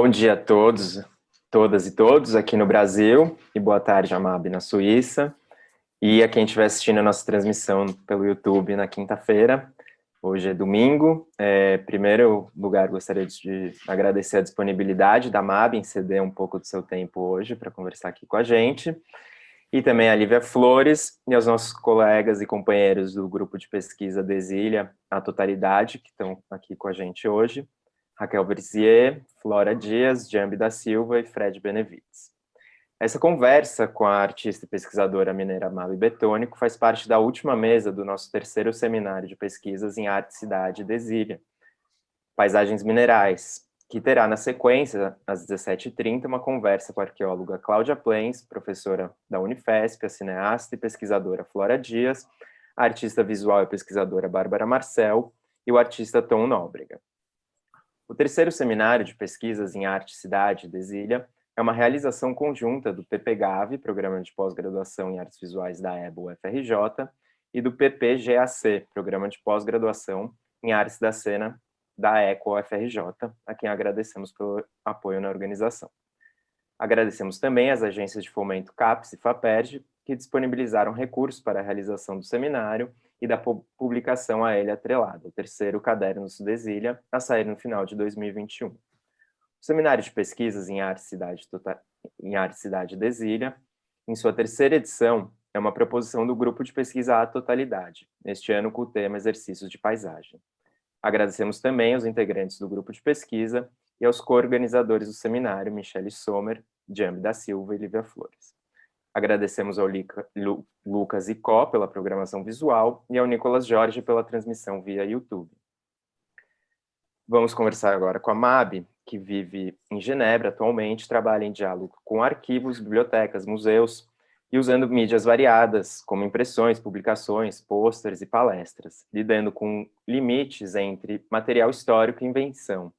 Bom dia a todos, todas e todos aqui no Brasil, e boa tarde, Amab, na Suíça, e a quem estiver assistindo a nossa transmissão pelo YouTube na quinta-feira. Hoje é domingo. Em primeiro lugar, gostaria de agradecer a disponibilidade da Amab em ceder um pouco do seu tempo hoje para conversar aqui com a gente, e também a Lívia Flores e aos nossos colegas e companheiros do grupo de pesquisa Desilha, a Totalidade, que estão aqui com a gente hoje, Raquel Verzier, Flora Dias, Jambi da Silva e Fred Benevides. Essa conversa com a artista e pesquisadora mineira Mabi Betônico faz parte da última mesa do nosso terceiro seminário de pesquisas em arte, cidade e desilha, Paisagens Minerais, que terá na sequência, às 17h30, uma conversa com a arqueóloga Cláudia Plens, professora da Unifesp, a cineasta e pesquisadora Flora Dias, a artista visual e pesquisadora Bárbara Marcel e o artista Tom Nóbrega. O terceiro seminário de pesquisas em arte, cidade e desilha é uma realização conjunta do PPGAV, Programa de Pós-Graduação em Artes Visuais da EBA-UFRJ, e do PPGAC, Programa de Pós-Graduação em Artes da Cena da ECO-UFRJ, a quem agradecemos pelo apoio na organização. Agradecemos também às agências de fomento CAPES e FAPERJ, que disponibilizaram recursos para a realização do seminário e da publicação a ele atrelada, o terceiro caderno do Desilha, a sair no final de 2021. O Seminário de Pesquisas em Arte, Cidade e Desilha, em sua terceira edição, é uma proposição do Grupo de Pesquisa à Totalidade, este ano com o tema Exercícios de Paisagem. Agradecemos também aos integrantes do grupo de pesquisa e aos co-organizadores do seminário, Michele Sommer, Jambi da Silva e Lívia Flores. Agradecemos ao Lucas Icó pela programação visual e ao Nicolas Jorge pela transmissão via YouTube. Vamos conversar agora com a Mabi, que vive em Genebra atualmente, trabalha em diálogo com arquivos, bibliotecas, museus e usando mídias variadas, como impressões, publicações, pôsteres e palestras, lidando com limites entre material histórico e invenção.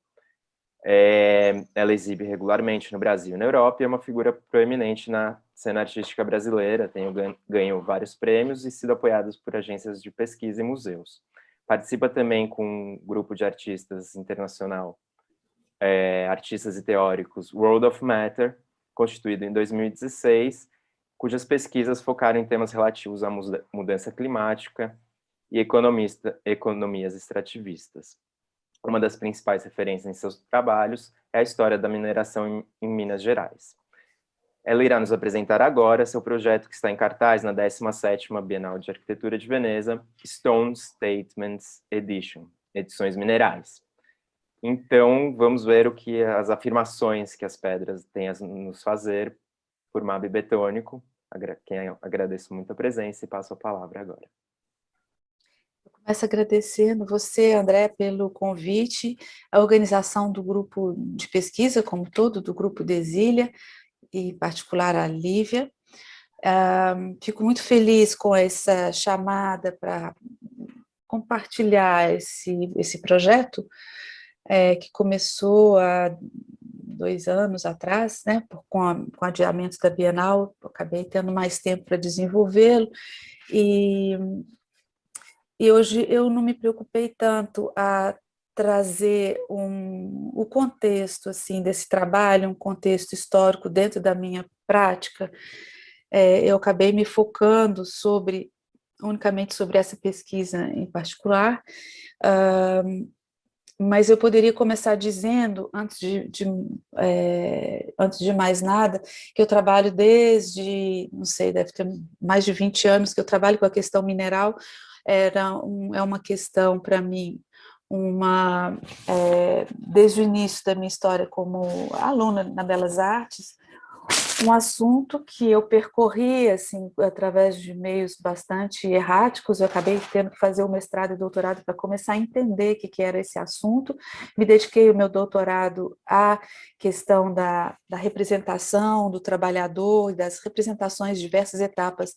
Ela exibe regularmente no Brasil e na Europa e é uma figura proeminente na cena artística brasileira, tem ganho vários prêmios e sido apoiada por agências de pesquisa e museus. Participa também com um grupo de artistas internacional, artistas e teóricos World of Matter, constituído em 2016, cujas pesquisas focaram em temas relativos à mudança climática e economias extrativistas. Uma das principais referências em seus trabalhos é a história da mineração em Minas Gerais. Ela irá nos apresentar agora seu projeto que está em cartaz na 17ª Bienal de Arquitetura de Veneza, Stone Statements Edition, Edições Minerais. Então, vamos ver o que as afirmações que as pedras têm a nos fazer por Mabi Betônico, quem eu agradeço muito a presença e passo a palavra agora. Começo agradecendo você, André, pelo convite, a organização do grupo de pesquisa, como todo, do grupo Desilha, e em particular a Lívia. Fico muito feliz com essa chamada para compartilhar esse projeto, que começou há 2 anos atrás, né, com o adiamento da Bienal, eu acabei tendo mais tempo para desenvolvê-lo, e hoje eu não me preocupei tanto a trazer o contexto assim, desse trabalho, um contexto histórico dentro da minha prática. Eu acabei me focando unicamente sobre essa pesquisa em particular, mas eu poderia começar dizendo, antes de mais nada, que eu trabalho desde, não sei, deve ter mais de 20 anos que eu trabalho com a questão mineral. É uma questão para mim, desde o início da minha história como aluna na Belas Artes, um assunto que eu percorri assim, através de meios bastante erráticos. Eu acabei tendo que fazer o mestrado e doutorado para começar a entender o que era esse assunto. Me dediquei o meu doutorado à questão da representação do trabalhador e das representações de diversas etapas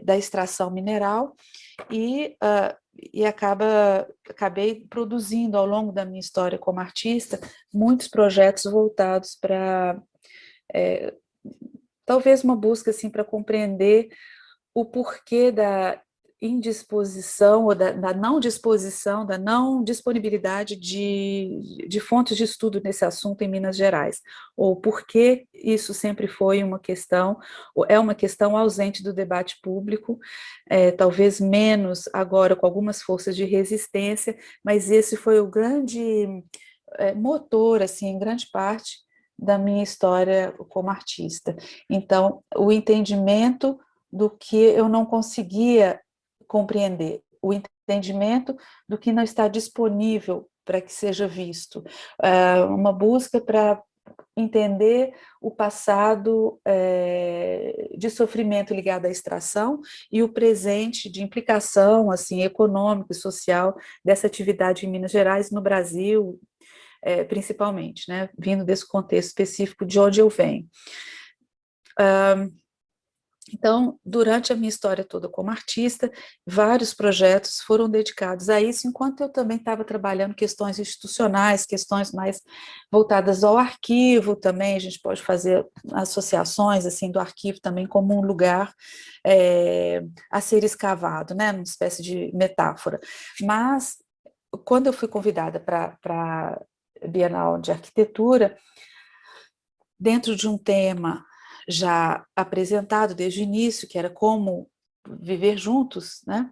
da extração mineral, e acabei produzindo ao longo da minha história como artista muitos projetos voltados para talvez uma busca assim, para compreender o porquê indisposição, ou da não disposição, da não disponibilidade de fontes de estudo nesse assunto em Minas Gerais, ou por que isso sempre foi uma questão, ou é uma questão ausente do debate público, talvez menos agora com algumas forças de resistência, mas esse foi o grande motor, assim, em grande parte, da minha história como artista. Então, o entendimento do que eu não conseguia compreender, o entendimento do que não está disponível para que seja visto, uma busca para entender o passado de sofrimento ligado à extração e o presente de implicação assim econômica e social dessa atividade em Minas Gerais, no Brasil, principalmente, né, vindo desse contexto específico de onde eu venho. Então, durante a minha história toda como artista, vários projetos foram dedicados a isso, enquanto eu também estava trabalhando questões institucionais, questões mais voltadas ao arquivo também, a gente pode fazer associações assim do arquivo também como um lugar a ser escavado, né, uma espécie de metáfora. Mas, quando eu fui convidada para a Bienal de Arquitetura, dentro de um tema já apresentado desde o início, que era como viver juntos, né?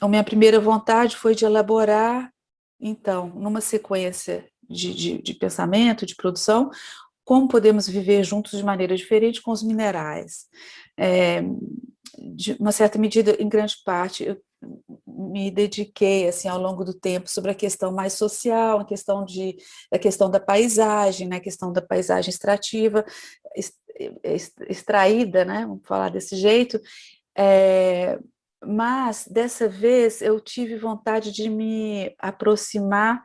A minha primeira vontade foi de elaborar, então, numa sequência de pensamento, de produção, como podemos viver juntos de maneira diferente com os minerais. De uma certa medida, em grande parte, eu me dediquei assim ao longo do tempo sobre a questão mais social, a questão da paisagem, né, a questão da paisagem extrativa, extraída, né, vamos falar desse jeito, mas dessa vez eu tive vontade de me aproximar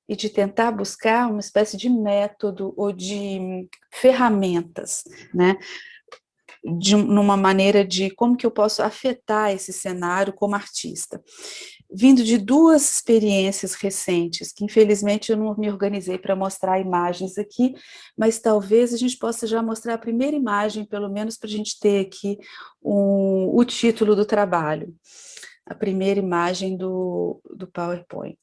e de tentar buscar uma espécie de método ou de ferramentas, né, numa maneira de como que eu posso afetar esse cenário como artista. Vindo de duas experiências recentes, que infelizmente eu não me organizei para mostrar imagens aqui, mas talvez a gente possa já mostrar a primeira imagem, pelo menos para a gente ter aqui o título do trabalho, a primeira imagem do PowerPoint.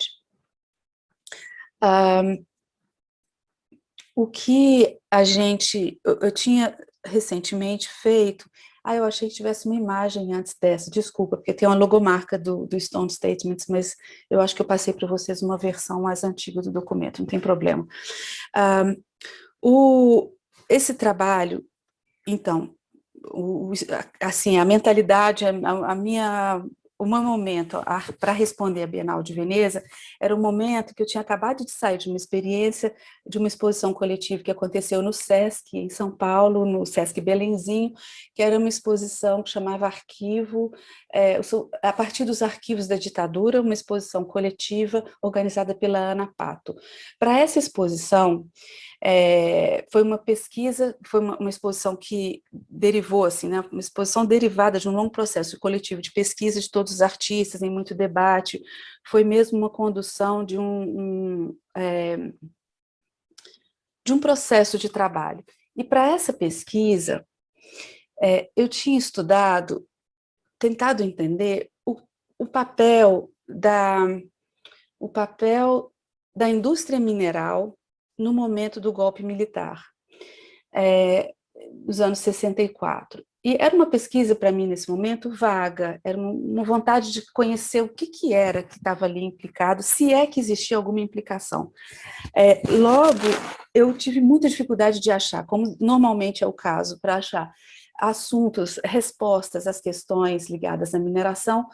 O que eu tinha recentemente feito, eu achei que tivesse uma imagem antes dessa, desculpa, porque tem uma logomarca do Stone Statements, mas eu acho que eu passei para vocês uma versão mais antiga do documento, não tem problema. Esse trabalho, então, assim, a mentalidade, o meu momento para responder a Bienal de Veneza era um momento que eu tinha acabado de sair de uma experiência, de uma exposição coletiva que aconteceu no Sesc, em São Paulo, no Sesc Belenzinho, que era uma exposição que chamava Arquivo, a partir dos arquivos da ditadura, uma exposição coletiva organizada pela Ana Pato. Para essa exposição, foi uma pesquisa, foi uma exposição que derivou, assim, né, uma exposição derivada de um longo processo coletivo de pesquisa de todos os artistas, em muito debate, foi mesmo uma condução de um processo de trabalho. E para essa pesquisa, eu tinha estudado, tentado entender o papel da indústria mineral no momento do golpe militar, dos anos 64. E era uma pesquisa, para mim, nesse momento, vaga, era uma vontade de conhecer o que era que estava ali implicado, se é que existia alguma implicação. Logo, eu tive muita dificuldade de achar, como normalmente é o caso, para achar assuntos, respostas às questões ligadas à mineração,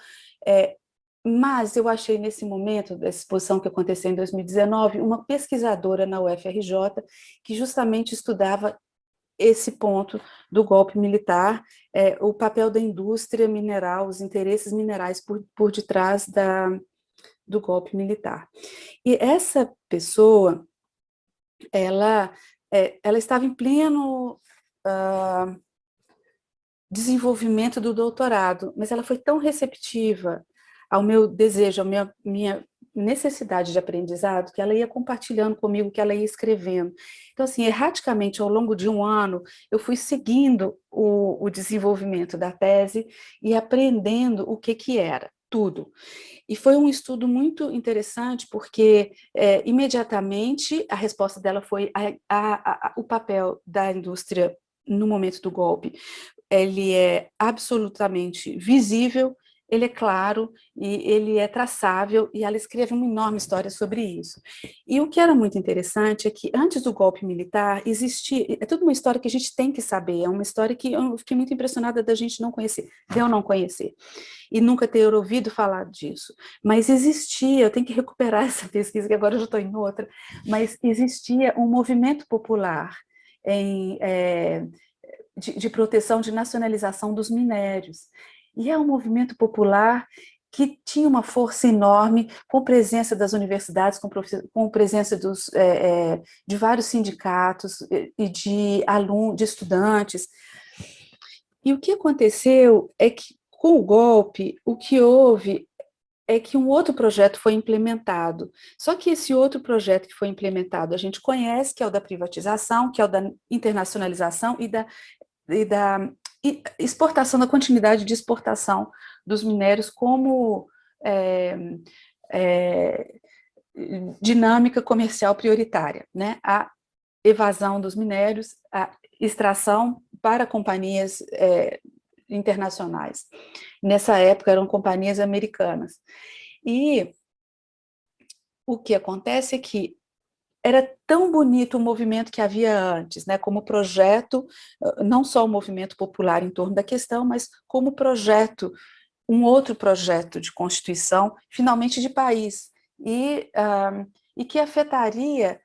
mas eu achei nesse momento da exposição que aconteceu em 2019, uma pesquisadora na UFRJ que justamente estudava esse ponto do golpe militar, o papel da indústria mineral, os interesses minerais por detrás do golpe militar. E essa pessoa, ela estava em pleno desenvolvimento do doutorado, mas ela foi tão receptiva ao meu desejo, ao necessidade de aprendizado que ela ia compartilhando comigo, que ela ia escrevendo. Então, assim, erraticamente, ao longo de um ano, eu fui seguindo o desenvolvimento da tese e aprendendo o que era, tudo. E foi um estudo muito interessante, porque imediatamente a resposta dela foi o papel da indústria no momento do golpe. Ele é absolutamente visível, ele é claro e ele é traçável, e ela escreve uma enorme história sobre isso. E o que era muito interessante é que antes do golpe militar existia, é toda uma história que a gente tem que saber, é uma história que eu fiquei muito impressionada da gente não conhecer, de eu não conhecer e nunca ter ouvido falar disso. Mas existia, eu tenho que recuperar essa pesquisa, que agora eu já estou em outra, mas existia um movimento popular em, de proteção, de nacionalização dos minérios. E é um movimento popular que tinha uma força enorme, com presença das universidades, com presença de vários sindicatos e de alunos, de estudantes. E o que aconteceu é que, com o golpe, o que houve é que um outro projeto foi implementado. Só que esse outro projeto que foi implementado, a gente conhece, que é o da privatização, que é o da internacionalização e da exportação, da continuidade de exportação dos minérios como é, é, dinâmica comercial prioritária, né? A evasão dos minérios, a extração para companhias internacionais. Nessa época eram companhias americanas. E o que acontece é que era tão bonito o movimento que havia antes, né, como projeto, não só o movimento popular em torno da questão, mas como projeto, um outro projeto de constituição, finalmente de país, e que afetaria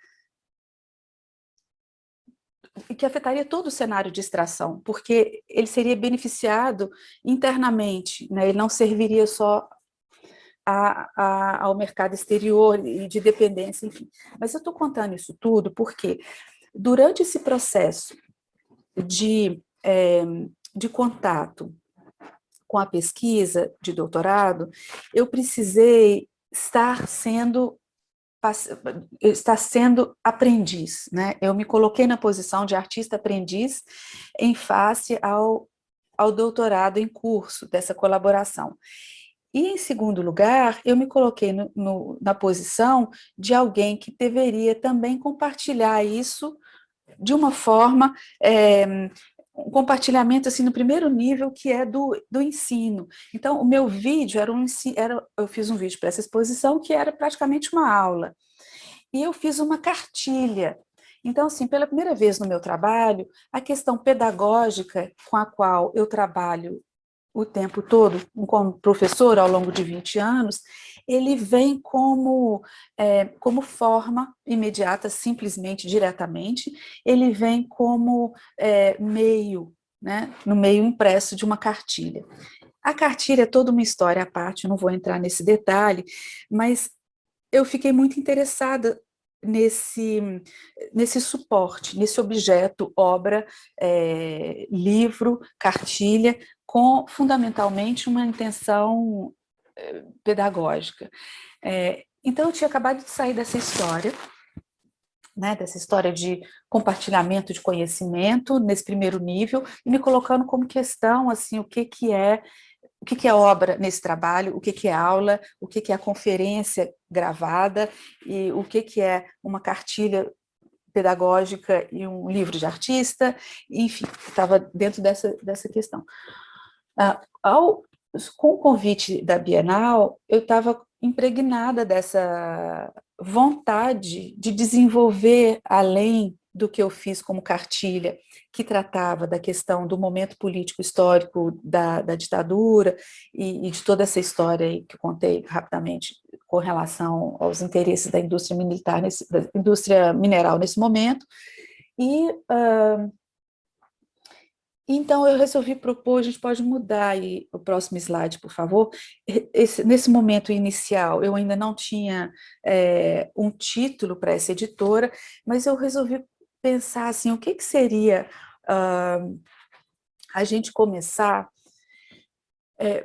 todo o cenário de extração, porque ele seria beneficiado internamente, né, ele não serviria só ao mercado exterior e de dependência, enfim. Mas eu estou contando isso tudo porque, durante esse processo de contato com a pesquisa de doutorado, eu precisei estar sendo aprendiz, né? Eu me coloquei na posição de artista aprendiz em face ao doutorado em curso dessa colaboração. E, em segundo lugar, eu me coloquei na posição de alguém que deveria também compartilhar isso de uma forma, um compartilhamento assim no primeiro nível, que é do ensino. Então, o meu vídeo eu fiz um vídeo para essa exposição que era praticamente uma aula. E eu fiz uma cartilha. Então, assim, pela primeira vez no meu trabalho, a questão pedagógica com a qual eu trabalho o tempo todo, como professor ao longo de 20 anos, ele vem como forma imediata, simplesmente, diretamente, ele vem como meio, né, no meio impresso de uma cartilha. A cartilha é toda uma história à parte, eu não vou entrar nesse detalhe, mas eu fiquei muito interessada nesse suporte, nesse objeto, obra, livro, cartilha, com fundamentalmente uma intenção pedagógica. Então, eu tinha acabado de sair dessa história, né, dessa história de compartilhamento de conhecimento nesse primeiro nível, e me colocando como questão assim, o que é obra nesse trabalho, o que é aula, o que é a conferência gravada, e o que é uma cartilha pedagógica e um livro de artista, enfim, estava dentro dessa questão. Com o convite da Bienal, eu estava impregnada dessa vontade de desenvolver, além do que eu fiz como cartilha, que tratava da questão do momento político histórico da ditadura e de toda essa história aí que eu contei rapidamente com relação aos interesses da indústria militar, da indústria mineral nesse momento, e então eu resolvi propor, a gente pode mudar aí o próximo slide, por favor. Nesse momento inicial, eu ainda não tinha um título para essa editora, mas eu resolvi pensar assim, o que seria a gente começar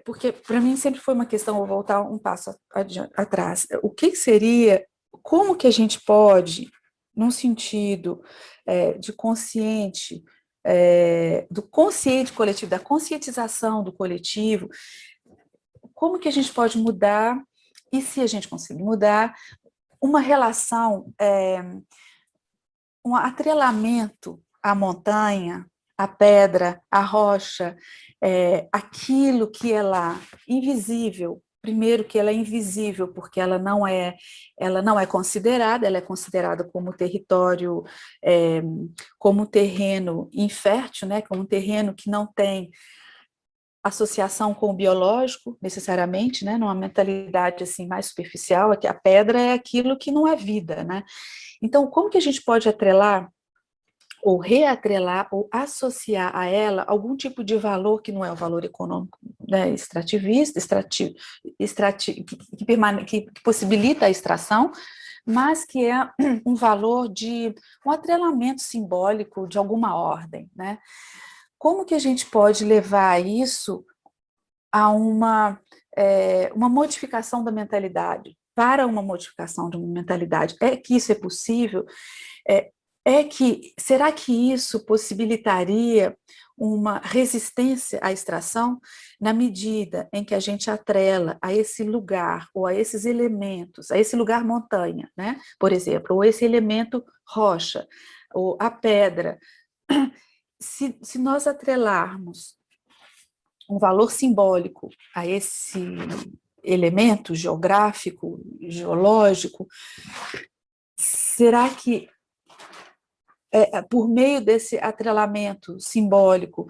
porque para mim sempre foi uma questão, vou voltar um passo atrás, o que seria, como que a gente pode, num sentido de consciente, do consciente coletivo, da conscientização do coletivo, como que a gente pode mudar, e se a gente conseguir mudar, uma relação, um atrelamento à montanha, à pedra, à rocha, aquilo que é lá, invisível. Primeiro que ela é invisível, porque ela não é considerada, ela é considerada como território, como terreno infértil, né, como um terreno que não tem associação com o biológico, necessariamente, né, numa mentalidade assim mais superficial, é que a pedra é aquilo que não é vida, né? Então, como que a gente pode atrelar ou reatrelar ou associar a ela algum tipo de valor que não é o valor econômico, né, extrativista, que possibilita a extração, mas que é um valor de um atrelamento simbólico de alguma ordem, né? Como que a gente pode levar isso a uma modificação da mentalidade, para uma modificação de uma mentalidade? É que isso é possível? É, será que isso possibilitaria uma resistência à extração na medida em que a gente atrela a esse lugar ou a esses elementos, a esse lugar montanha, né? Por exemplo, ou esse elemento rocha, ou a pedra. Se nós atrelarmos um valor simbólico a esse elemento geográfico, geológico, será que por meio desse atrelamento simbólico,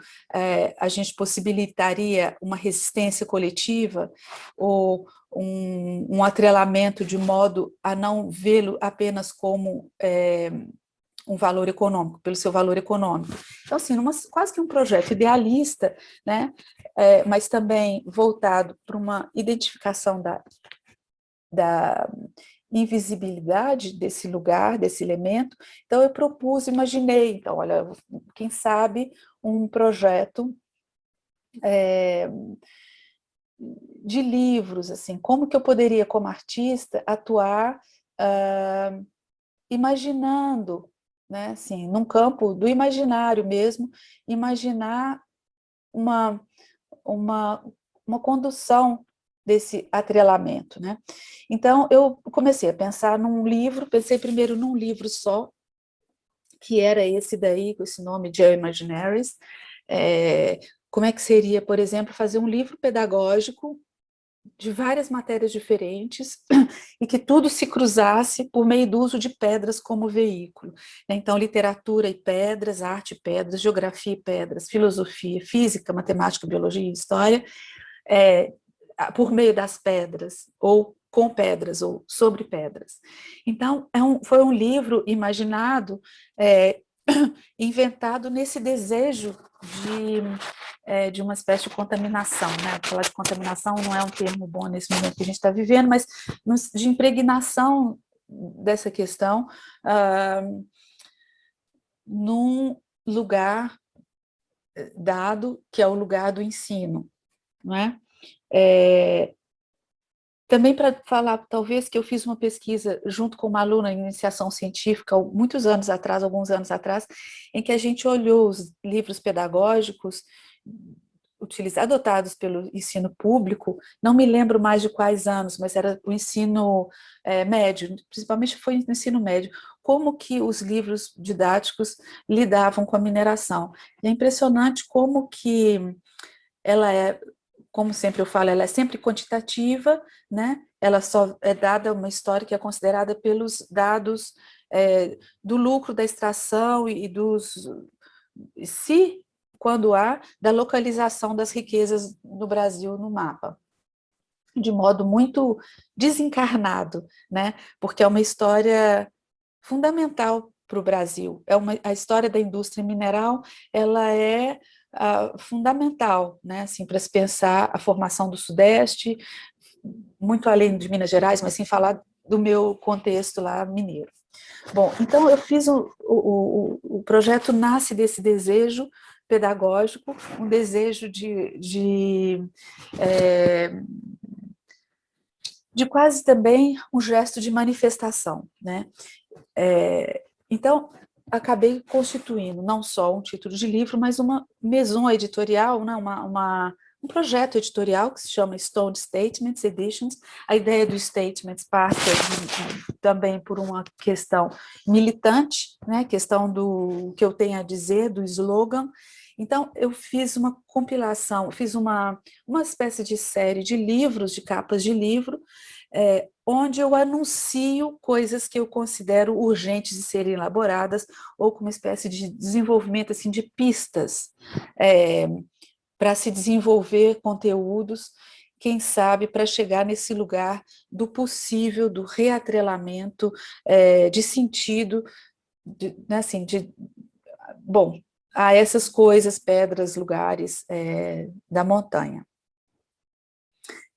a gente possibilitaria uma resistência coletiva ou um atrelamento de modo a não vê-lo apenas como um valor econômico, pelo seu valor econômico. Então, assim, quase que um projeto idealista, né, mas também voltado para uma identificação da invisibilidade desse lugar, desse elemento. Então, eu imaginei, então, olha, quem sabe um projeto de livros, assim, como que eu poderia, como artista, atuar imaginando, né, assim, num campo do imaginário mesmo, imaginar uma, uma, uma condução desse atrelamento, né? Então, eu comecei a pensar num livro, pensei primeiro num livro só, que era esse daí, com esse nome, Geoimaginaries. Como é que seria, por exemplo, fazer um livro pedagógico de várias matérias diferentes e que tudo se cruzasse por meio do uso de pedras como veículo. Então, literatura e pedras, arte e pedras, geografia e pedras, filosofia, física, matemática, biologia e história, por meio das pedras, ou com pedras, ou sobre pedras. Então, foi um livro imaginado, inventado nesse desejo de uma espécie de contaminação, né? Falar de contaminação não é um termo bom nesse momento que a gente está vivendo, mas de impregnação dessa questão num lugar dado, que é o lugar do ensino, não é? Também para falar, talvez, que eu fiz uma pesquisa junto com uma aluna em iniciação científica, muitos anos atrás, alguns anos atrás, em que a gente olhou os livros pedagógicos adotados pelo ensino público, não me lembro mais de quais anos, mas era o ensino médio, principalmente foi no ensino médio, como que os livros didáticos lidavam com a mineração. E é impressionante como que ela como sempre eu falo, ela é sempre quantitativa, né? Ela só é dada uma história que é considerada pelos dados do lucro da extração e quando há, da localização das riquezas no Brasil no mapa, de modo muito desencarnado, né? Porque é uma história fundamental para o Brasil. A história da indústria mineral, ela é fundamental, né, assim, para se pensar a formação do Sudeste, muito além de Minas Gerais, mas sem falar do meu contexto lá mineiro. Bom, então eu fiz o projeto nasce desse desejo pedagógico, um desejo de quase também um gesto de manifestação, né? Então, acabei constituindo não só um título de livro, mas uma maison editorial, né? Um projeto editorial que se chama Stone Statements Editions. A ideia do Statements passa também por uma questão militante, né? Questão do que eu tenho a dizer, do slogan. Então, eu fiz uma compilação, fiz uma espécie de série de livros, de capas de livro, onde eu anuncio coisas que eu considero urgentes de serem elaboradas, ou com uma espécie de desenvolvimento assim, de pistas para se desenvolver conteúdos, quem sabe, para chegar nesse lugar do possível, do reatrelamento, de sentido, né, assim, bom, a essas coisas, pedras, lugares da montanha.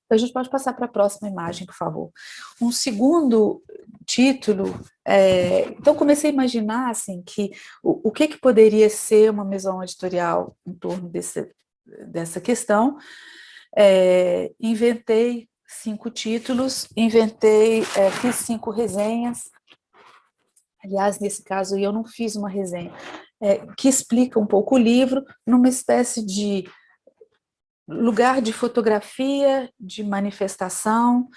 Então, a gente pode passar para a próxima imagem, por favor. Um segundo título, então comecei a imaginar assim, que o que poderia ser uma maison editorial em torno dessa questão. Inventei 5 títulos, fiz 5 resenhas. Aliás, nesse caso, eu não fiz uma resenha, que explica um pouco o livro, numa espécie de lugar de fotografia, de manifestação,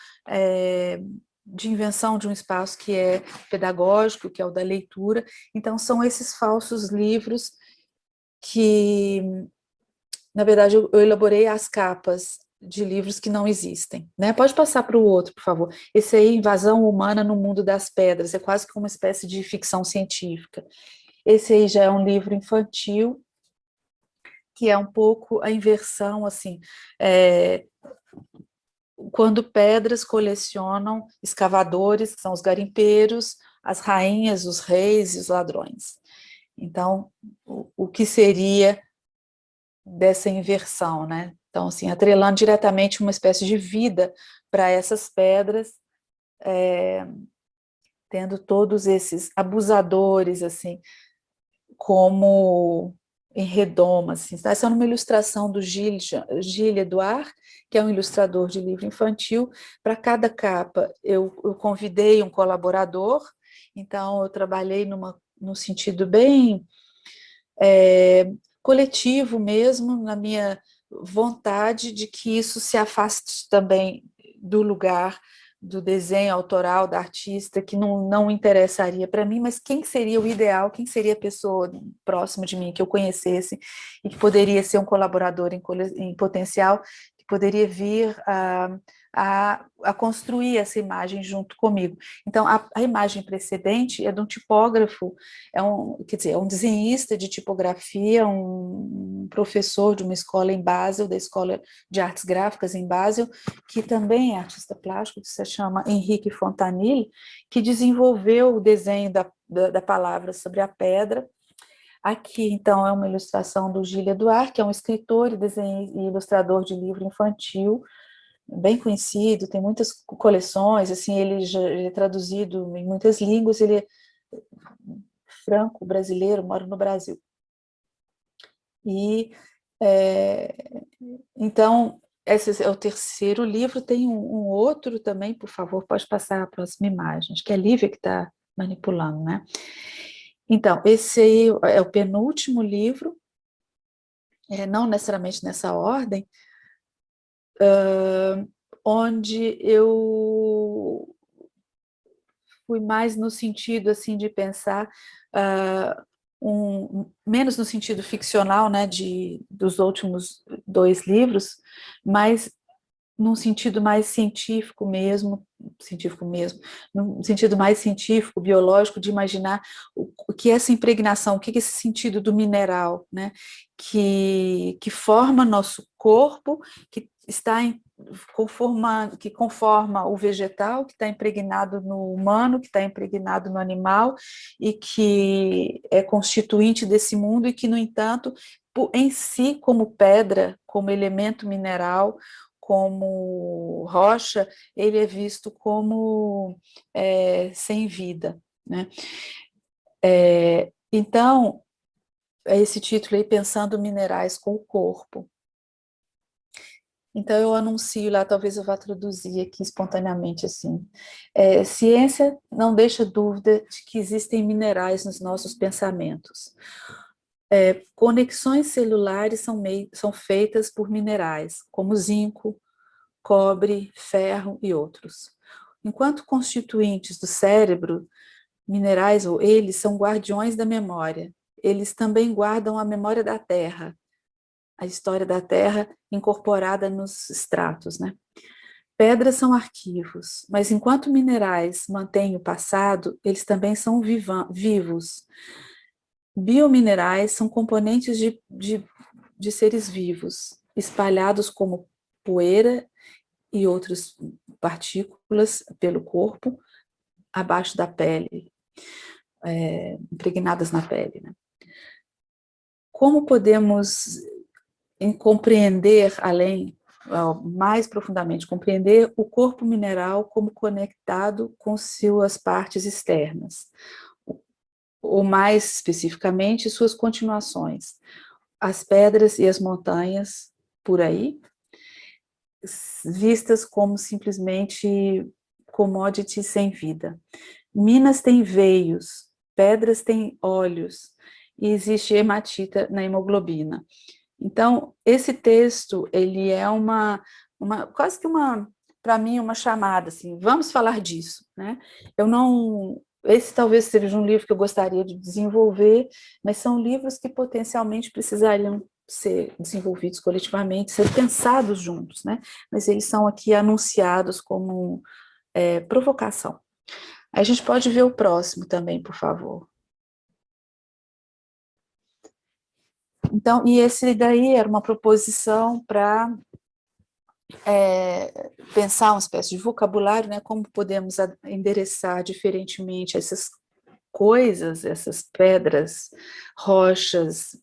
de invenção de um espaço que é pedagógico, que é o da leitura. Então, são esses falsos livros que, na verdade, eu elaborei as capas de livros que não existem, né? Pode passar para o outro, por favor. Esse aí, Invasão Humana no Mundo das Pedras, é quase que uma espécie de ficção científica. Esse aí já é um livro infantil, que é um pouco a inversão, assim, quando pedras colecionam escavadores, que são os garimpeiros, as rainhas, os reis e os ladrões. Então, o que seria dessa inversão, né? Então, assim, atrelando diretamente uma espécie de vida para essas pedras, tendo todos esses abusadores, assim, como em redoma, assim. Essa é uma ilustração do Gilles Edouard, que é um ilustrador de livro infantil. Para cada capa, eu convidei um colaborador, então eu trabalhei num sentido bem coletivo mesmo, na minha vontade de que isso se afaste também do lugar do desenho autoral da artista, que não interessaria para mim, mas quem seria o ideal, quem seria a pessoa próxima de mim que eu conhecesse e que poderia ser um colaborador em potencial, que poderia vir a construir essa imagem junto comigo. Então, a imagem precedente é de um tipógrafo, quer dizer, é um desenhista de tipografia, um professor de uma escola em Basel, da Escola de Artes Gráficas em Basel, que também é artista plástico, que se chama Henrique Fontanille, que desenvolveu o desenho da palavra sobre a pedra. Aqui, então, é uma ilustração do Gilles Edouard, que é um escritor e ilustrador de livro infantil, bem conhecido, tem muitas coleções, assim, ele já é traduzido em muitas línguas, ele é franco-brasileiro, mora no Brasil. E, então, esse é o terceiro livro, tem um outro também, por favor, pode passar a próxima imagem, acho que é a Lívia que está manipulando, né? Então, esse aí é o penúltimo livro, não necessariamente nessa ordem, onde eu fui mais no sentido assim de pensar menos no sentido ficcional, né, dos últimos 2 livros, mas num sentido mais científico mesmo, num sentido mais científico, biológico, de imaginar o que é essa impregnação, o que é esse sentido do mineral, né, que forma nosso corpo, que está que conforma o vegetal, que está impregnado no humano, que está impregnado no animal, e que é constituinte desse mundo, e que, no entanto, em si, como pedra, como elemento mineral, como rocha, ele é visto como sem vida, né? Então, é esse título aí, Pensando Minerais com o Corpo. Então, eu anuncio lá, talvez eu vá traduzir aqui espontaneamente assim. Ciência não deixa dúvida de que existem minerais nos nossos pensamentos. Conexões celulares são feitas por minerais, como zinco, cobre, ferro e outros. Enquanto constituintes do cérebro, minerais ou eles são guardiões da memória. Eles também guardam a memória da Terra, a história da Terra incorporada nos estratos, né? Pedras são arquivos, mas enquanto minerais mantêm o passado, eles também são vivos. Biominerais são componentes de seres vivos, espalhados como poeira e outras partículas pelo corpo, abaixo da pele, impregnadas na pele, né? Como podemos compreender mais profundamente, compreender o corpo mineral como conectado com suas partes externas, ou mais especificamente, suas continuações, as pedras e as montanhas por aí, vistas como simplesmente commodities sem vida. Minas têm veios, pedras têm olhos, e existe hematita na hemoglobina. Então, esse texto, ele é quase que para mim, uma chamada, assim, vamos falar disso, né? Esse talvez seja um livro que eu gostaria de desenvolver, mas são livros que potencialmente precisariam ser desenvolvidos coletivamente, ser pensados juntos, né? Mas eles são aqui anunciados como provocação. Aí a gente pode ver o próximo também, por favor. Então, e esse daí era uma proposição para pensar uma espécie de vocabulário, né, como podemos endereçar diferentemente essas coisas, essas pedras, rochas,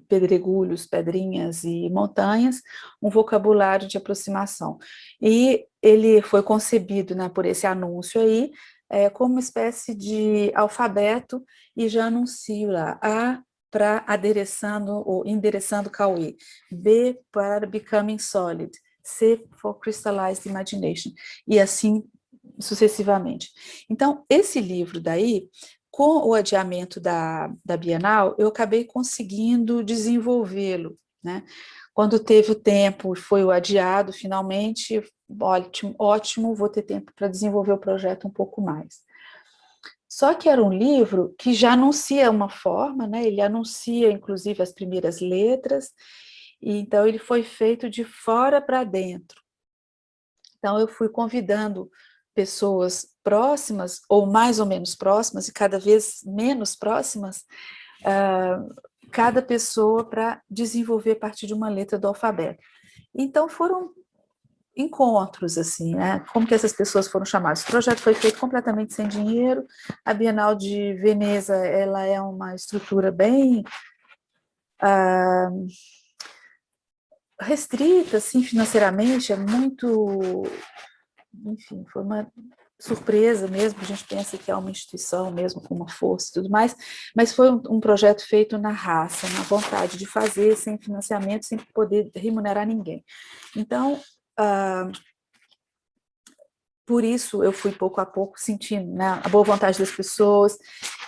pedregulhos, pedrinhas e montanhas, um vocabulário de aproximação. E ele foi concebido, né, por esse anúncio aí, como uma espécie de alfabeto, e já anuncio lá, A para adereçando ou endereçando Cauê, B para becoming solid, C for crystallized imagination, e assim sucessivamente. Então, esse livro daí, com o adiamento da Bienal, eu acabei conseguindo desenvolvê-lo, né? Quando teve o tempo, foi o adiado, finalmente, ótimo, ótimo, vou ter tempo para desenvolver o projeto um pouco mais. Só que era um livro que já anuncia uma forma, né? Ele anuncia, inclusive, as primeiras letras, e então ele foi feito de fora para dentro. Então, eu fui convidando pessoas próximas, ou mais ou menos próximas, e cada vez menos próximas, cada pessoa para desenvolver a partir de uma letra do alfabeto. Então, foram encontros, assim, né? Como que essas pessoas foram chamadas? O projeto foi feito completamente sem dinheiro. A Bienal de Veneza, ela é uma estrutura bem restrita, assim, financeiramente, é muito, enfim, foi uma surpresa mesmo, a gente pensa que é uma instituição mesmo, com uma força e tudo mais, mas foi um projeto feito na raça, na vontade de fazer, sem financiamento, sem poder remunerar ninguém. Então, por isso eu fui pouco a pouco sentindo, né, a boa vontade das pessoas,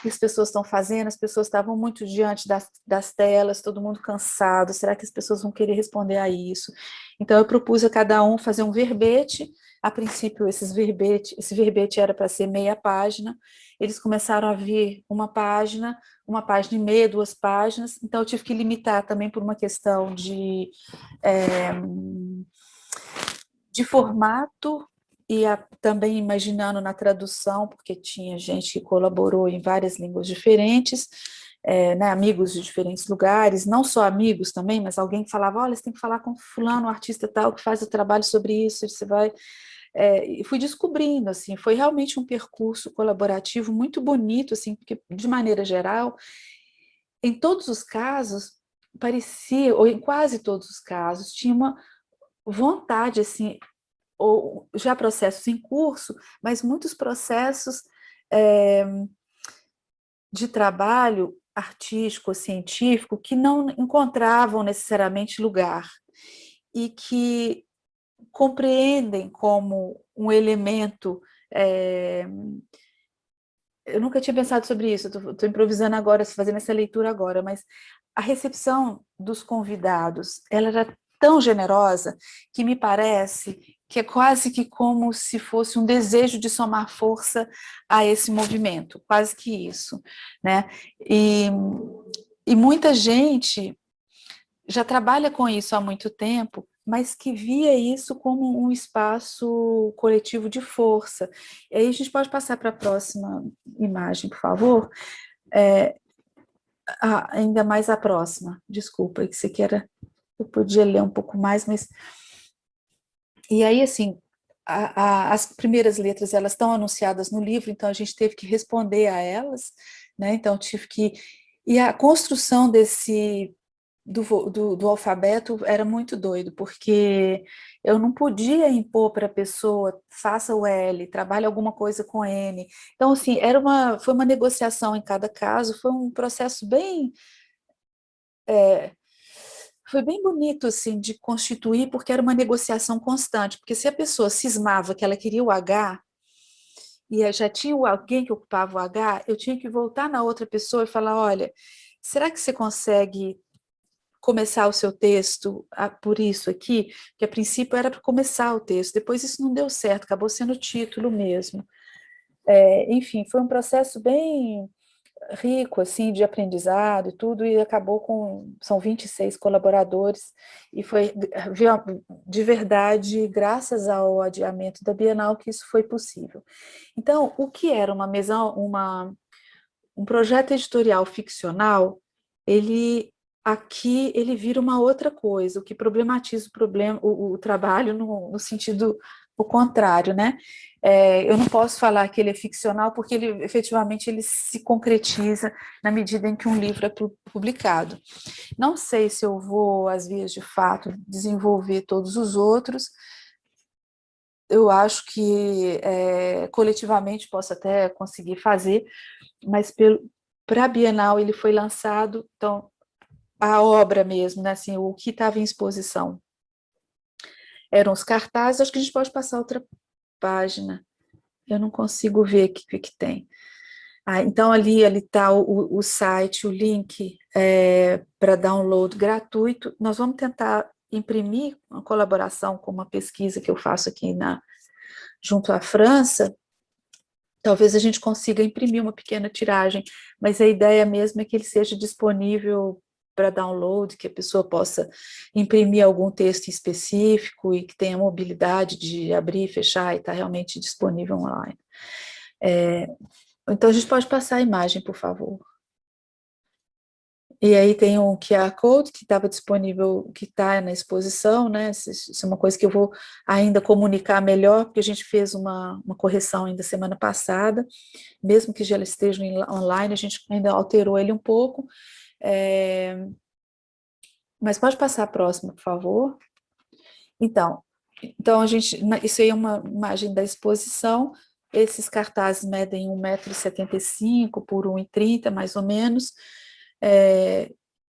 que as pessoas estão fazendo, as pessoas estavam muito diante das telas, todo mundo cansado, será que as pessoas vão querer responder a isso? Então eu propus a cada um fazer um verbete, a princípio esse verbete era para ser meia página, eles começaram a vir uma página e meia, 2 páginas, então eu tive que limitar também por uma questão de formato, e também imaginando na tradução, porque tinha gente que colaborou em várias línguas diferentes, né, amigos de diferentes lugares, não só amigos também, mas alguém que falava, olha, você tem que falar com fulano, um artista tal, que faz o trabalho sobre isso, você vai... e fui descobrindo, assim, foi realmente um percurso colaborativo muito bonito, assim, porque, de maneira geral, em todos os casos, parecia, ou em quase todos os casos, tinha uma vontade, assim, ou já processos em curso, mas muitos processos de trabalho artístico ou científico que não encontravam necessariamente lugar e que compreendem como um elemento. Eu nunca tinha pensado sobre isso, estou improvisando agora, fazendo essa leitura agora, mas a recepção dos convidados, ela era tão generosa que me parece que é quase que como se fosse um desejo de somar força a esse movimento, quase que isso, né? E muita gente já trabalha com isso há muito tempo, mas que via isso como um espaço coletivo de força. E aí a gente pode passar para a próxima imagem, por favor? Ainda mais a próxima, desculpa, que você queira, eu podia ler um pouco mais, mas... E aí, assim, as primeiras letras, elas estão anunciadas no livro, então a gente teve que responder a elas, né? Então tive que... E a construção do alfabeto era muito doido, porque eu não podia impor para a pessoa, faça o L, trabalhe alguma coisa com N. Então, assim, foi uma negociação em cada caso, foi um processo foi bem bonito, assim, de constituir, porque era uma negociação constante, porque se a pessoa cismava que ela queria o H, e já tinha alguém que ocupava o H, eu tinha que voltar na outra pessoa e falar, olha, será que você consegue começar o seu texto por isso aqui, que a princípio era para começar o texto, depois isso não deu certo, acabou sendo o título mesmo. Enfim, foi um processo bem rico, assim, de aprendizado e tudo, e acabou são 26 colaboradores, e foi de verdade, graças ao adiamento da Bienal, que isso foi possível. Então, o que era um projeto editorial ficcional, aqui ele vira uma outra coisa, o que problematiza o trabalho no sentido o contrário, né? Eu não posso falar que ele é ficcional porque ele efetivamente ele se concretiza na medida em que um livro é publicado. Não sei se eu vou, às vias de fato, desenvolver todos os outros. Eu acho que coletivamente posso até conseguir fazer, mas para a Bienal ele foi lançado, então a obra mesmo, né, assim, o que estava em exposição eram os cartazes. Acho que a gente pode passar outra página, eu não consigo ver o que tem. Então ali está o site, o link para download gratuito. Nós vamos tentar imprimir uma colaboração com uma pesquisa que eu faço aqui junto à França. Talvez a gente consiga imprimir uma pequena tiragem, mas a ideia mesmo é que ele seja disponível para download, que a pessoa possa imprimir algum texto específico e que tenha mobilidade de abrir e fechar e estar realmente disponível online. Então, a gente pode passar a imagem, por favor. E aí tem um QR Code que estava disponível, que está na exposição, né? Isso é uma coisa que eu vou ainda comunicar melhor, porque a gente fez uma correção ainda semana passada, mesmo que já esteja online, a gente ainda alterou ele um pouco. Mas pode passar a próxima, por favor. Então isso aí é uma imagem da exposição. Esses cartazes medem 1,75 m por 1,30 m, mais ou menos.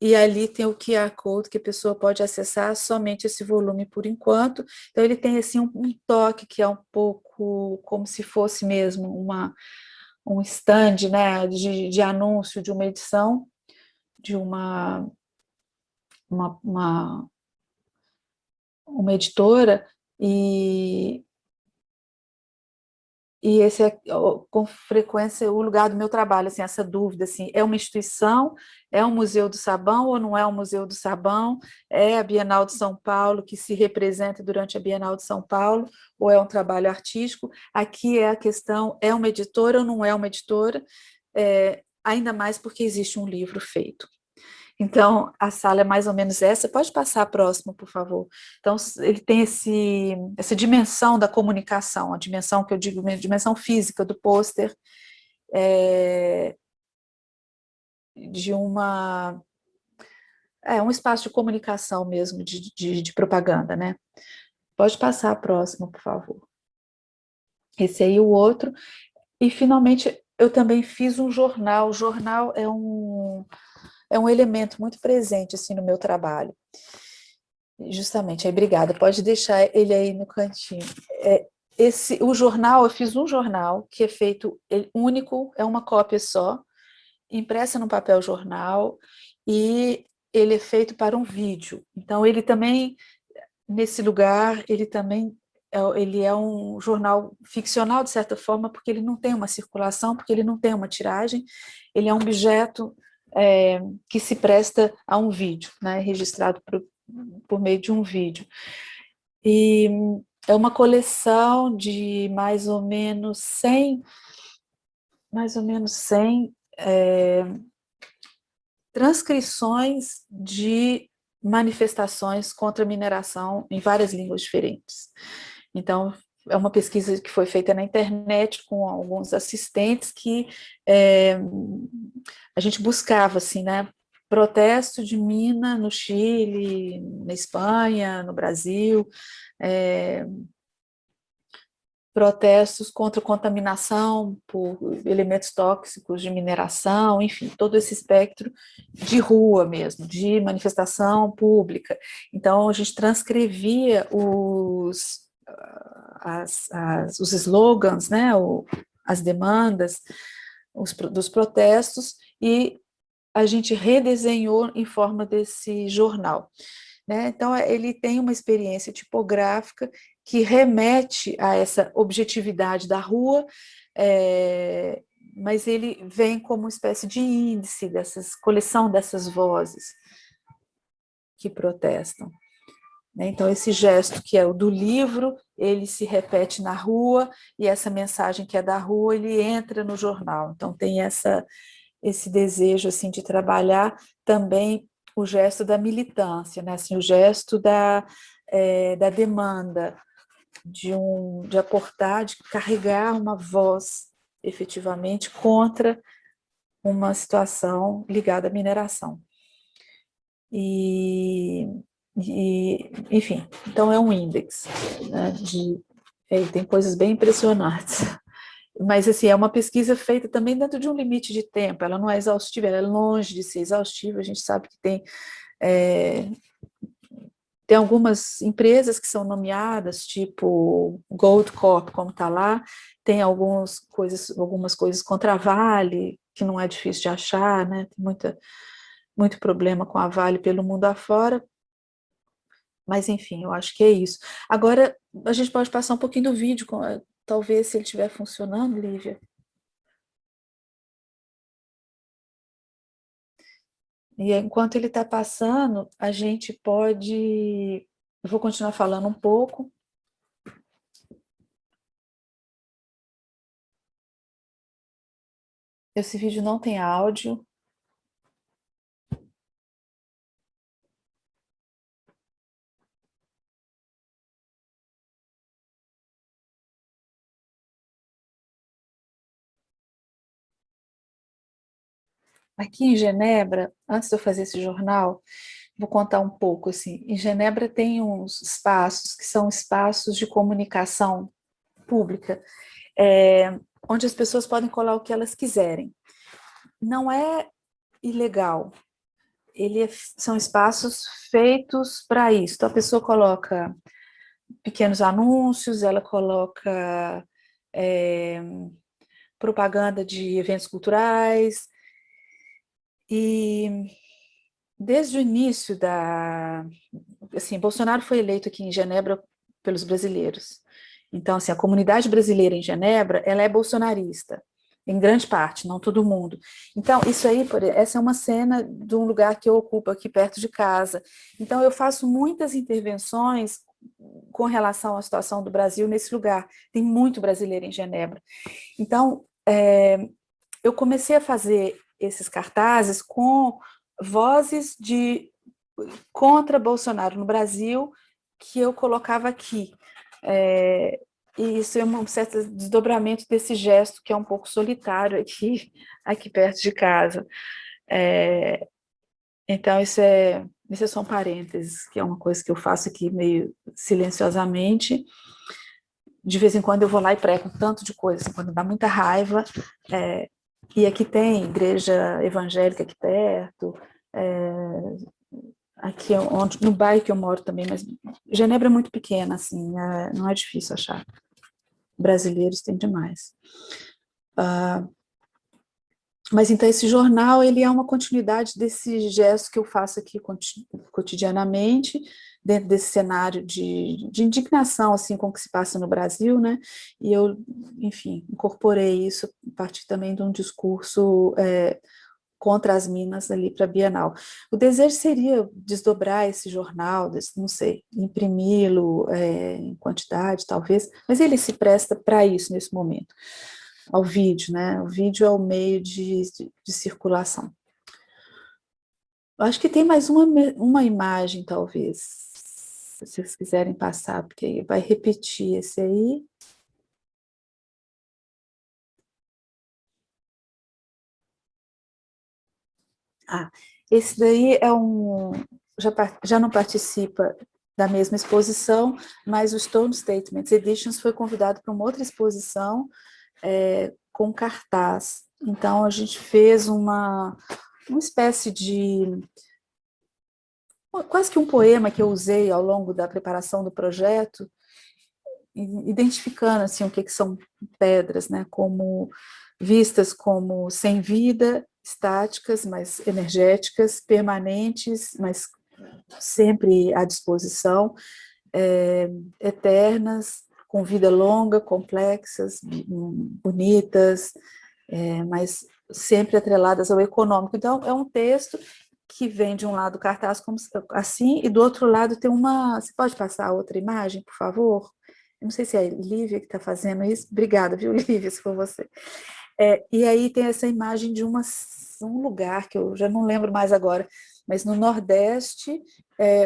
E ali tem o QR Code que a pessoa pode acessar somente esse volume por enquanto. Então ele tem assim um toque que é um pouco como se fosse mesmo um stand, né, de anúncio de uma edição, de uma editora, e esse é com frequência o lugar do meu trabalho, assim, essa dúvida, assim, é uma instituição, é um museu do sabão ou não é um museu do sabão, é a Bienal de São Paulo que se representa durante a Bienal de São Paulo, ou é um trabalho artístico? Aqui é a questão, é uma editora ou não é uma editora? Ainda mais porque existe um livro feito. Então, a sala é mais ou menos essa. Pode passar a próxima, por favor. Então, ele tem essa dimensão da comunicação, a dimensão que eu digo, a dimensão física do pôster, de um espaço de comunicação mesmo, de propaganda, né? Pode passar a próxima, por favor. Esse aí, o outro. E, finalmente, eu também fiz um jornal. O jornal é um elemento muito presente assim, no meu trabalho. Justamente, aí, obrigada. Pode deixar ele aí no cantinho. O jornal, eu fiz um jornal que é feito único, é uma cópia só, impressa no papel jornal, e ele é feito para um vídeo. Então, ele também, nesse lugar, ele é um jornal ficcional, de certa forma, porque ele não tem uma circulação, porque ele não tem uma tiragem, ele é um objeto que se presta a um vídeo, né, registrado por meio de um vídeo. E é uma coleção de mais ou menos 100 transcrições de manifestações contra a mineração em várias línguas diferentes. Então, é uma pesquisa que foi feita na internet com alguns assistentes que a gente buscava, assim, né, protesto de mina no Chile, na Espanha, no Brasil, protestos contra contaminação por elementos tóxicos de mineração, enfim, todo esse espectro de rua mesmo, de manifestação pública. Então, a gente transcrevia os slogans, né, as demandas dos protestos, e a gente redesenhou em forma desse jornal. Né? Então, ele tem uma experiência tipográfica que remete a essa objetividade da rua, mas ele vem como uma espécie de índice coleção dessas vozes que protestam. Né? Então, esse gesto que é o do livro, ele se repete na rua, e essa mensagem que é da rua, ele entra no jornal. Então, tem esse desejo assim, de trabalhar também o gesto da militância, né? Assim, o gesto da demanda, de aportar, de carregar uma voz efetivamente contra uma situação ligada à mineração. Enfim, então é um índex, né, tem coisas bem impressionantes. Mas, assim, é uma pesquisa feita também dentro de um limite de tempo, ela não é exaustiva, ela é longe de ser exaustiva, a gente sabe que tem algumas empresas que são nomeadas, tipo Goldcorp, como está lá, tem algumas coisas contra a Vale, que não é difícil de achar, né? Tem muito problema com a Vale pelo mundo afora, mas, enfim, eu acho que é isso. Agora, a gente pode passar um pouquinho do vídeo, talvez, se ele estiver funcionando, Lívia. E enquanto ele está passando, a gente pode... Eu vou continuar falando um pouco. Esse vídeo não tem áudio. Aqui em Genebra, antes de eu fazer esse jornal, vou contar um pouco, assim, em Genebra tem uns espaços que são espaços de comunicação pública, onde as pessoas podem colar o que elas quiserem. Não é ilegal, são espaços feitos para isso. Então, a pessoa coloca pequenos anúncios, ela coloca propaganda de eventos culturais, e desde o início assim, Bolsonaro foi eleito aqui em Genebra pelos brasileiros. Então, assim, a comunidade brasileira em Genebra, ela é bolsonarista, em grande parte, não todo mundo. Então, essa é uma cena de um lugar que eu ocupo aqui perto de casa. Então, eu faço muitas intervenções com relação à situação do Brasil nesse lugar. Tem muito brasileiro em Genebra. Então, eu comecei a fazer esses cartazes com vozes contra Bolsonaro no Brasil, que eu colocava aqui. E isso é um certo desdobramento desse gesto, que é um pouco solitário aqui perto de casa. Então, isso é só um parênteses, que é uma coisa que eu faço aqui meio silenciosamente. de vez em quando eu vou lá e prego um tanto de coisa, assim, quando dá muita raiva, e aqui tem igreja evangélica aqui perto, aqui onde, no bairro que eu moro também, mas Genebra é muito pequena, assim, não é difícil achar. Brasileiros tem demais. Mas então esse jornal, ele é uma continuidade desse gesto que eu faço aqui cotidianamente, dentro desse cenário de indignação, assim, com o que se passa no Brasil, né, e eu, enfim, incorporei isso a partir também de um discurso contra as minas ali para a Bienal. O desejo seria desdobrar esse jornal, não sei, imprimi-lo em quantidade, talvez, mas ele se presta para isso nesse momento, ao vídeo, né? O vídeo é o meio de circulação. Eu acho que tem mais uma imagem, talvez, se vocês quiserem passar, porque aí vai repetir esse aí. Esse daí é já não participa da mesma exposição, mas o Stone Statements Editions foi convidado para uma outra exposição com cartaz. Então, a gente fez uma espécie de quase que um poema que eu usei ao longo da preparação do projeto, identificando assim o que são pedras, né, como vistas como sem vida, estáticas, mas energéticas, permanentes, mas sempre à disposição, eternas, com vida longa, complexas, bonitas, mas sempre atreladas ao econômico. Então, é um texto que vem de um lado cartaz como assim, e do outro lado tem uma... Você pode passar a outra imagem, por favor? Eu não sei se é a Lívia que está fazendo isso. Obrigada, viu, Lívia, se for você. E aí tem essa imagem de um lugar que eu já não lembro mais agora, mas no Nordeste,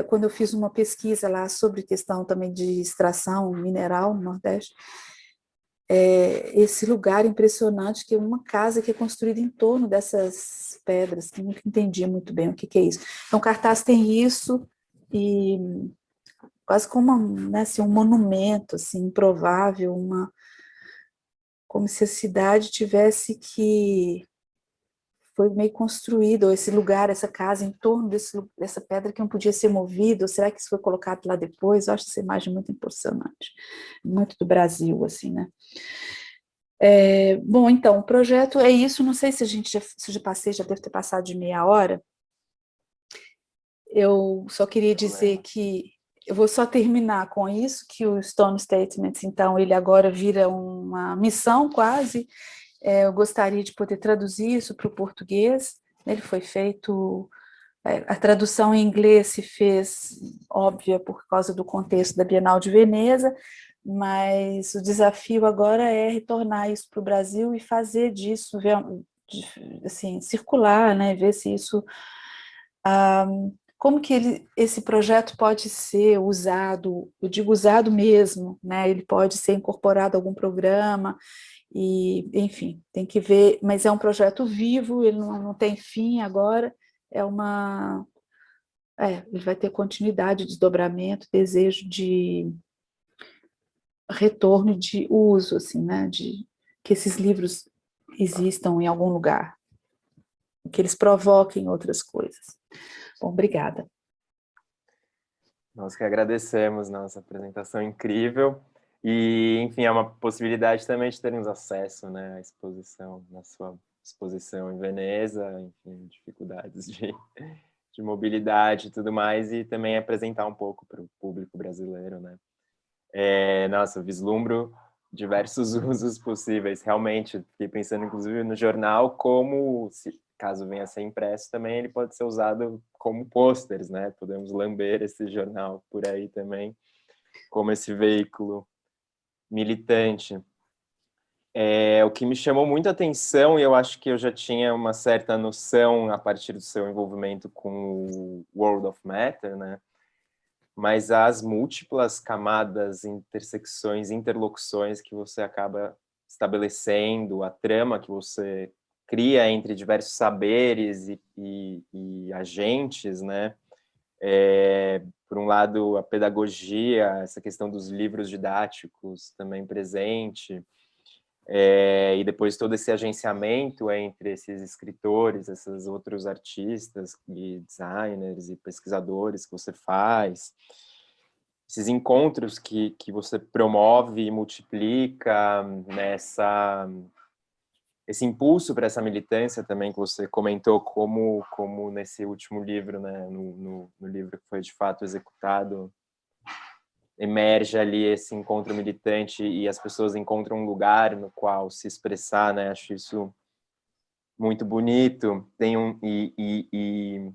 quando eu fiz uma pesquisa lá sobre questão também de extração mineral no Nordeste, esse lugar impressionante, que é uma casa que é construída em torno dessas pedras, que eu nunca entendi muito bem o que é isso. Então, o cartaz tem isso, e quase como né, assim, um monumento assim, improvável, como se a cidade tivesse que... Foi meio construído, ou esse lugar, essa casa, em torno dessa pedra que não podia ser movida, ou será que isso foi colocado lá depois? Eu acho essa imagem muito impressionante, muito do Brasil, assim, né? Bom, então, o projeto é isso, não sei se se eu já passei, já deve ter passado de meia hora. Eu só queria dizer que eu vou só terminar com isso, que o Stone Statements, então, ele agora vira uma missão quase. Eu gostaria de poder traduzir isso para o português. Ele foi feito... A tradução em inglês se fez óbvia por causa do contexto da Bienal de Veneza, mas o desafio agora é retornar isso para o Brasil e fazer disso, assim, circular, né, ver se isso... como que esse projeto pode ser usado, eu digo usado mesmo, né, ele pode ser incorporado a algum programa, e, enfim, tem que ver, mas é um projeto vivo, ele não tem fim agora, ele vai ter continuidade, desdobramento, desejo de retorno de uso, assim, né, de que esses livros existam em algum lugar, que eles provoquem outras coisas. Bom, obrigada. Nós que agradecemos, nossa apresentação incrível. E, enfim, é uma possibilidade também de termos acesso, né, à exposição, na sua exposição em Veneza, enfim, dificuldades de mobilidade e tudo mais, e também apresentar um pouco para o público brasileiro, né. Nossa, eu vislumbro diversos usos possíveis, realmente, fiquei pensando, inclusive, no jornal, como, caso venha a ser impresso, também ele pode ser usado como pôsteres, né, podemos lamber esse jornal por aí também, como esse veículo militante. O que me chamou muita atenção, e eu acho que eu já tinha uma certa noção a partir do seu envolvimento com o World of Matter, né, mas as múltiplas camadas, intersecções, interlocuções que você acaba estabelecendo, a trama que você cria entre diversos saberes e agentes, né? Por um lado, a pedagogia, essa questão dos livros didáticos também presente, e depois todo esse agenciamento entre esses escritores, esses outros artistas e designers e pesquisadores que você faz, esses encontros que você promove e multiplica esse impulso para essa militância também que você comentou, como nesse último livro, né, no livro que foi de fato executado, emerge ali esse encontro militante e as pessoas encontram um lugar no qual se expressar, né? Acho isso muito bonito. E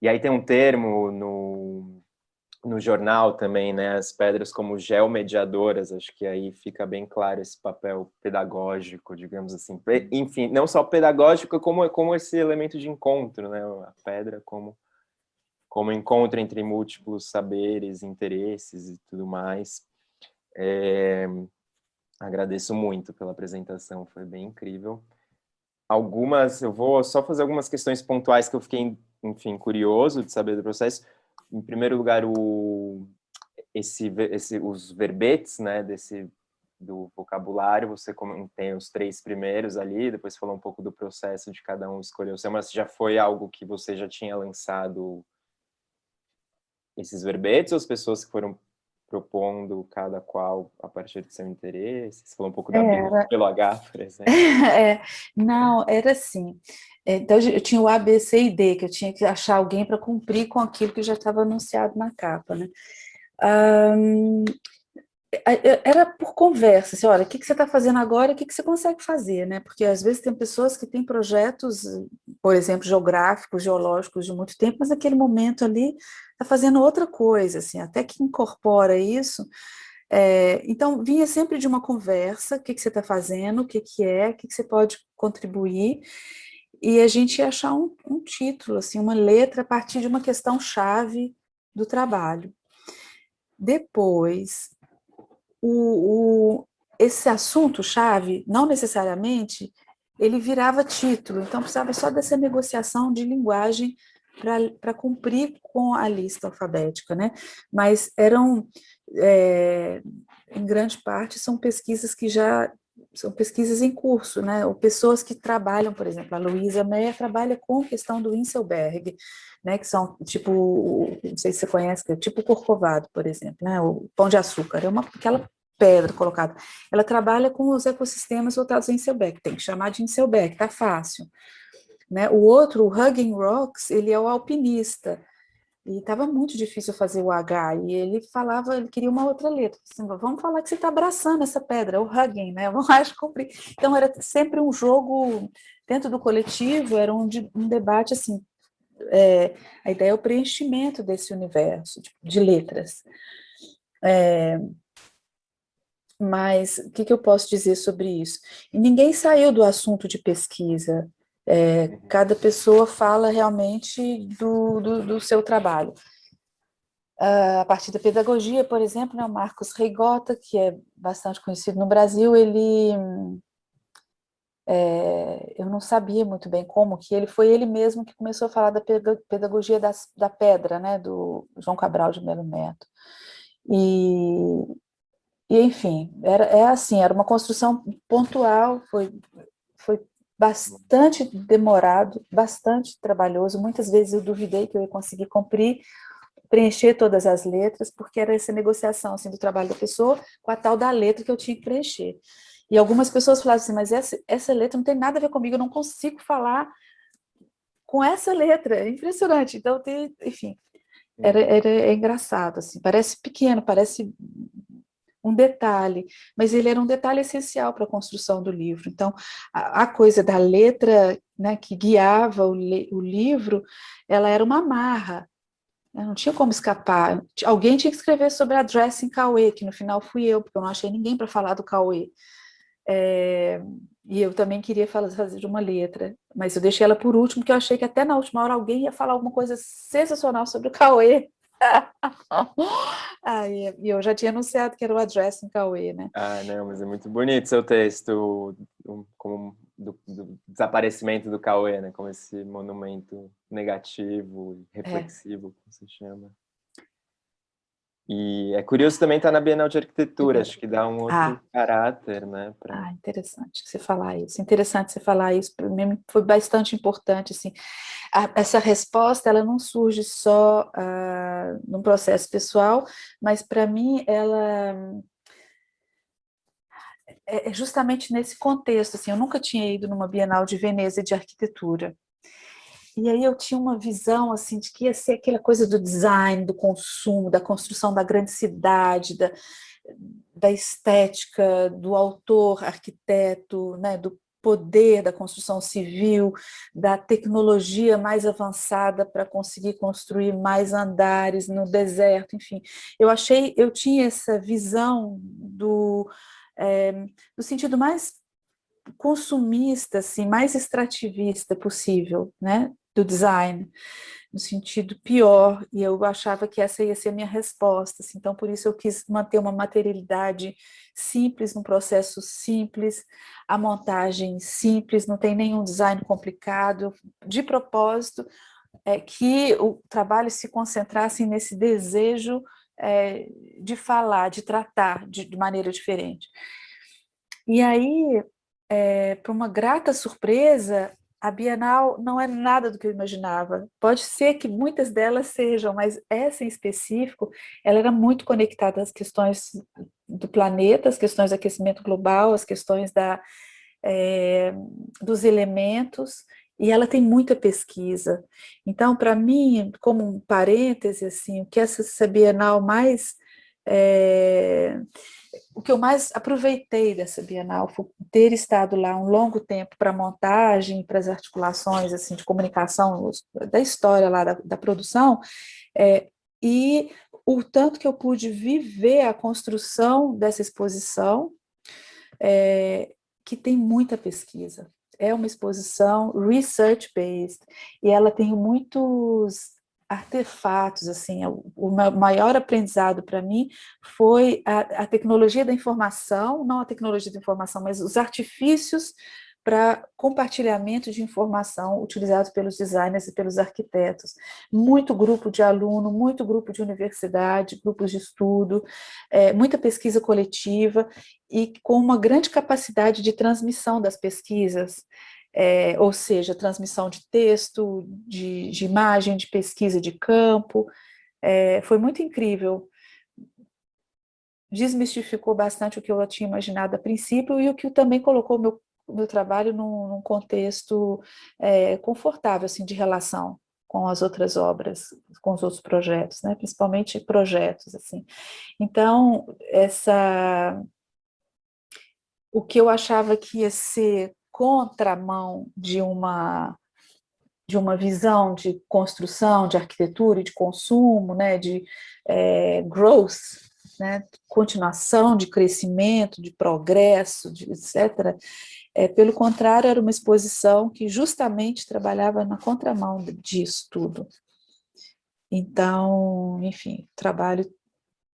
aí tem um termo no jornal também, né? As pedras como geomediadoras, acho que aí fica bem claro esse papel pedagógico, digamos assim. Enfim, não só pedagógico, como esse elemento de encontro, né? A pedra como encontro entre múltiplos saberes, interesses e tudo mais. Agradeço muito pela apresentação, foi bem incrível. Eu vou só fazer algumas questões pontuais que eu fiquei, enfim, curioso de saber do processo. Em primeiro lugar, os verbetes, né, do vocabulário, você tem os 3 primeiros ali, depois falou um pouco do processo de cada um escolher o seu, mas já foi algo que você já tinha lançado esses verbetes, ou as pessoas que foram propondo cada qual a partir do seu interesse? Você falou um pouco da Bíblia Era, pelo H, por exemplo. não, era assim. Então, eu tinha o A, B, C e D, que eu tinha que achar alguém para cumprir com aquilo que já estava anunciado na capa, né? Era por conversa, assim, olha, o que você está fazendo agora, o que você consegue fazer, né? Porque às vezes tem pessoas que têm projetos, por exemplo, geográficos, geológicos de muito tempo, mas naquele momento ali está fazendo outra coisa, assim, até que incorpora isso. Então, vinha sempre de uma conversa, o que você está fazendo, o que você pode contribuir, e a gente ia achar um título, assim, uma letra a partir de uma questão-chave do trabalho. Depois, esse assunto-chave, não necessariamente, ele virava título, então precisava só dessa negociação de linguagem para cumprir com a lista alfabética, né? Mas eram, em grande parte, são pesquisas que já são pesquisas em curso, né? Ou pessoas que trabalham, por exemplo, a Luísa Meyer trabalha com a questão do Inselberg, né? Que são tipo, não sei se você conhece, que é tipo o Corcovado, por exemplo, né? O Pão de Açúcar, aquela pedra colocada. Ela trabalha com os ecossistemas voltados em Inselberg, tem que chamar de Inselberg, tá fácil. Né? O outro, o Hugging Rocks, ele é o alpinista, e estava muito difícil fazer o H, e ele falava, ele queria uma outra letra, assim, vamos falar que você está abraçando essa pedra, o hugging, né? Vamos lá cumprir. Então era sempre um jogo dentro do coletivo, era um debate assim, a ideia é o preenchimento desse universo de letras. Mas o que eu posso dizer sobre isso? E ninguém saiu do assunto de pesquisa, cada pessoa fala realmente do seu trabalho. A partir da pedagogia, por exemplo, né, o Marcos Reigota, que é bastante conhecido no Brasil, eu não sabia muito bem como, que ele foi ele mesmo que começou a falar da pedagogia da pedra, né, do João Cabral de Melo Neto. E enfim, era uma construção pontual, foi bastante demorado, bastante trabalhoso, muitas vezes eu duvidei que eu ia conseguir cumprir, preencher todas as letras, porque era essa negociação assim, do trabalho da pessoa com a tal da letra que eu tinha que preencher. E algumas pessoas falavam assim, mas essa letra não tem nada a ver comigo, eu não consigo falar com essa letra, é impressionante. Então, enfim, é engraçado, assim, parece pequeno, parece um detalhe, mas ele era um detalhe essencial para a construção do livro. Então, a coisa da letra, né, que guiava o livro, ela era uma amarra, né, não tinha como escapar. Alguém tinha que escrever sobre a Dressing Cauê, que no final fui eu, porque eu não achei ninguém para falar do Cauê. E eu também queria fazer de uma letra, mas eu deixei ela por último, porque eu achei que até na última hora alguém ia falar alguma coisa sensacional sobre o Cauê. E eu já tinha anunciado que era o Address em Cauê, né? Não, mas é muito bonito seu texto, como do desaparecimento do Cauê, né? Como esse monumento negativo, reflexivo, como se chama. E é curioso também estar na Bienal de Arquitetura, acho que dá um outro caráter, né? Interessante você falar isso. Interessante você falar isso, para mim foi bastante importante, assim. Essa resposta, ela não surge só num processo pessoal, mas para mim ela é justamente nesse contexto, assim, eu nunca tinha ido numa Bienal de Veneza de arquitetura. E aí eu tinha uma visão assim de que ia ser aquela coisa do design, do consumo, da construção da grande cidade, da estética, do autor, arquiteto, né, do poder da construção civil, da tecnologia mais avançada para conseguir construir mais andares no deserto, enfim. Eu tinha essa visão do sentido mais consumista, assim, mais extrativista possível, né, do design, no sentido pior, e eu achava que essa ia ser a minha resposta, assim, então por isso eu quis manter uma materialidade simples, num processo simples, a montagem simples, não tem nenhum design complicado, de propósito, que o trabalho se concentrasse nesse desejo de falar, de tratar de maneira diferente. E aí, para uma grata surpresa, a Bienal não é nada do que eu imaginava. Pode ser que muitas delas sejam, mas essa em específico, ela era muito conectada às questões do planeta, às questões do aquecimento global, às questões dos elementos, e ela tem muita pesquisa. Então, para mim, como um parêntese, assim, o que essa Bienal mais... o que eu mais aproveitei dessa Bienal foi ter estado lá um longo tempo para a montagem, para as articulações assim, de comunicação, da história lá da produção, e o tanto que eu pude viver a construção dessa exposição, que tem muita pesquisa. É uma exposição research-based, e ela tem muitos artefatos, assim, o maior aprendizado para mim foi a tecnologia da informação, não a tecnologia da informação, mas os artifícios para compartilhamento de informação utilizados pelos designers e pelos arquitetos. Muito grupo de aluno, muito grupo de universidade, grupos de estudo, muita pesquisa coletiva e com uma grande capacidade de transmissão das pesquisas, ou seja, transmissão de texto, de imagem, de pesquisa de campo, foi muito incrível. Desmistificou bastante o que eu tinha imaginado a princípio e o que também colocou o meu trabalho num contexto confortável, assim, de relação com as outras obras, com os outros projetos, né? Principalmente projetos, assim. Então, o que eu achava que ia ser contramão de uma visão de construção, de arquitetura e de consumo, né, de growth, né, continuação de crescimento, de progresso, etc. Pelo contrário, era uma exposição que justamente trabalhava na contramão disso tudo. Então, enfim, o trabalho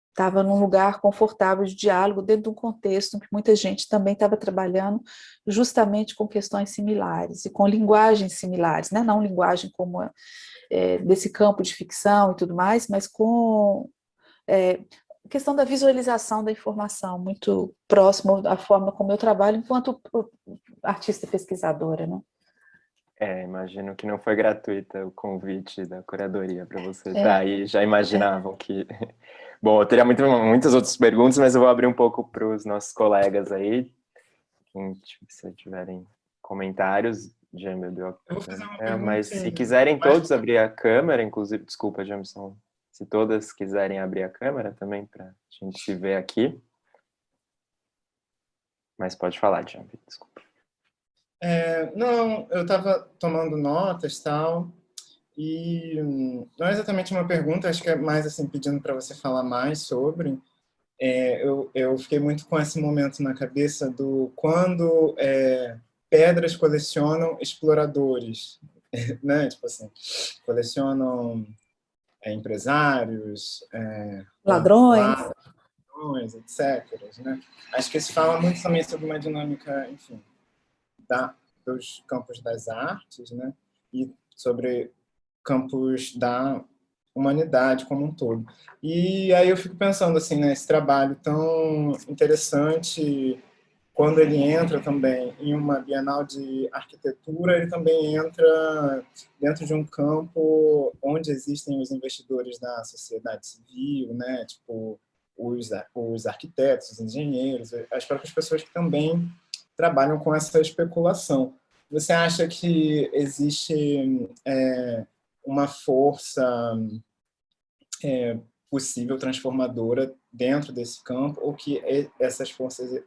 estava num lugar confortável de diálogo, dentro de um contexto em que muita gente também estava trabalhando justamente com questões similares e com linguagens similares, né? Não linguagem como desse campo de ficção e tudo mais, mas com a questão da visualização da informação, muito próximo da forma como eu trabalho enquanto artista pesquisadora, né? Imagino que não foi gratuita o convite da curadoria para você estar aí, já imaginavam que... Bom, eu teria muitas outras perguntas, mas eu vou abrir um pouco para os nossos colegas aí, se tiverem comentários. Jamie abriu a câmera, mas se quiserem todos abrir a câmera, inclusive, desculpa, Jameson, se todas quiserem abrir a câmera também, para a gente se ver aqui. Mas pode falar, Jamie, desculpa. Não, eu estava tomando notas e tal, e não é exatamente uma pergunta, acho que é mais assim, pedindo para você falar mais sobre. Eu fiquei muito com esse momento na cabeça do quando pedras colecionam exploradores, né? Tipo assim, colecionam empresários, Ladrões. ladrões, etc. Né? Acho que isso fala muito também sobre uma dinâmica, enfim, dos campos das artes, né, e sobre campos da humanidade como um todo. E aí eu fico pensando assim, né, esse trabalho tão interessante, quando ele entra também em uma Bienal de Arquitetura, ele também entra dentro de um campo onde existem os investidores da sociedade civil, né, tipo os arquitetos, os engenheiros, as próprias pessoas que também trabalham com essa especulação. Você acha que existe uma força possível transformadora dentro desse campo, ou que essas forças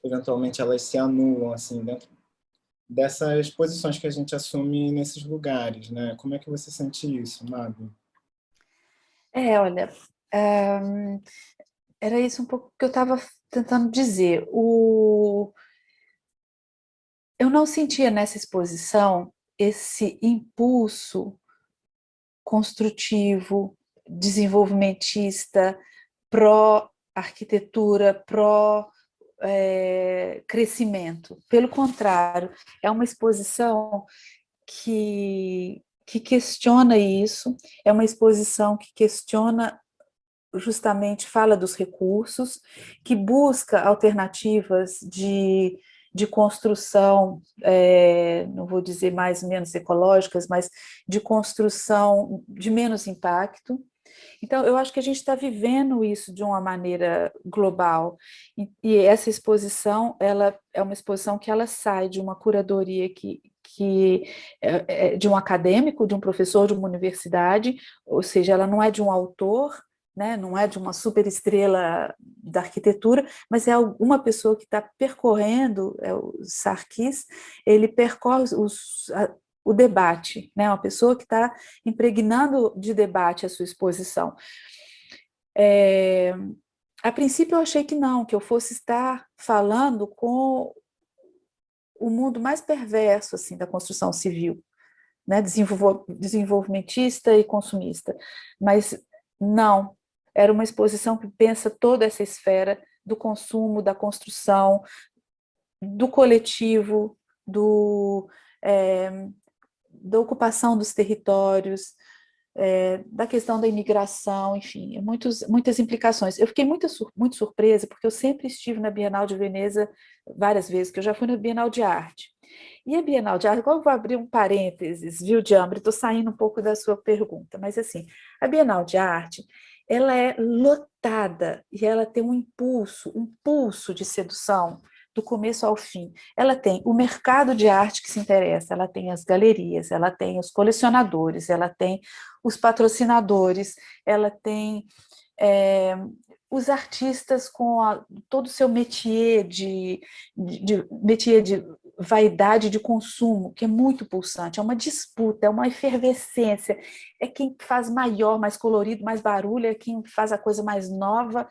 eventualmente elas se anulam assim dentro dessas posições que a gente assume nesses lugares, né? Como é que você sente isso, Mabi? Olha, era isso um pouco que eu estava tentando dizer. Eu não sentia nessa exposição esse impulso construtivo, desenvolvimentista, pró-arquitetura, pró-crescimento. Pelo contrário, é uma exposição que questiona isso, é uma exposição que questiona justamente, fala dos recursos, que busca alternativas de construção, não vou dizer mais ou menos ecológicas, mas de construção de menos impacto. Então, eu acho que a gente está vivendo isso de uma maneira global, e essa exposição, ela é uma exposição que ela sai de uma curadoria que é de um acadêmico, de um professor de uma universidade, ou seja, ela não é de um autor, né, não é de uma superestrela da arquitetura, mas é uma pessoa que está percorrendo, o Sarkis, ele percorre o debate, né, uma pessoa que está impregnando de debate a sua exposição. A princípio eu achei que não, que eu fosse estar falando com o mundo mais perverso assim, da construção civil, né, desenvolvimentista e consumista, mas não, era uma exposição que pensa toda essa esfera do consumo, da construção, do coletivo, da ocupação dos territórios, da questão da imigração, enfim, muitas implicações. Eu fiquei muito surpresa, porque eu sempre estive na Bienal de Veneza várias vezes, que eu já fui na Bienal de Arte. E a Bienal de Arte, agora eu vou abrir um parênteses, viu, Diambri? Estou saindo um pouco da sua pergunta, mas assim, a Bienal de Arte, ela é lotada e ela tem um pulso de sedução do começo ao fim. Ela tem o mercado de arte que se interessa, ela tem as galerias, ela tem os colecionadores, ela tem os patrocinadores, ela tem os artistas com todo o seu métier métier de vaidade de consumo, que é muito pulsante, é uma disputa, é uma efervescência, é quem faz maior, mais colorido, mais barulho, é quem faz a coisa mais nova.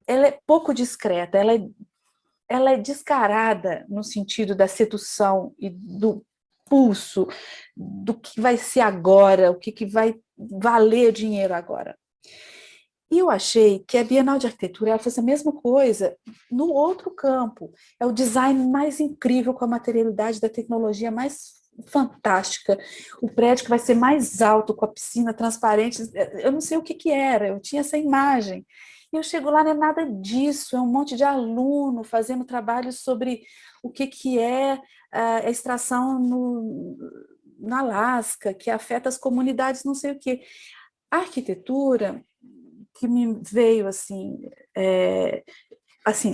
Ela é pouco discreta, ela é descarada no sentido da sedução e do pulso, do que vai ser agora, o que vai valer dinheiro agora. E eu achei que a Bienal de Arquitetura ela fez a mesma coisa no outro campo. É o design mais incrível, com a materialidade da tecnologia mais fantástica, o prédio que vai ser mais alto, com a piscina transparente. Eu não sei o que era, eu tinha essa imagem. E eu chego lá, não é nada disso, é um monte de aluno fazendo trabalho sobre o que é a extração no Alasca, que afeta as comunidades, não sei o quê. A arquitetura que me veio assim,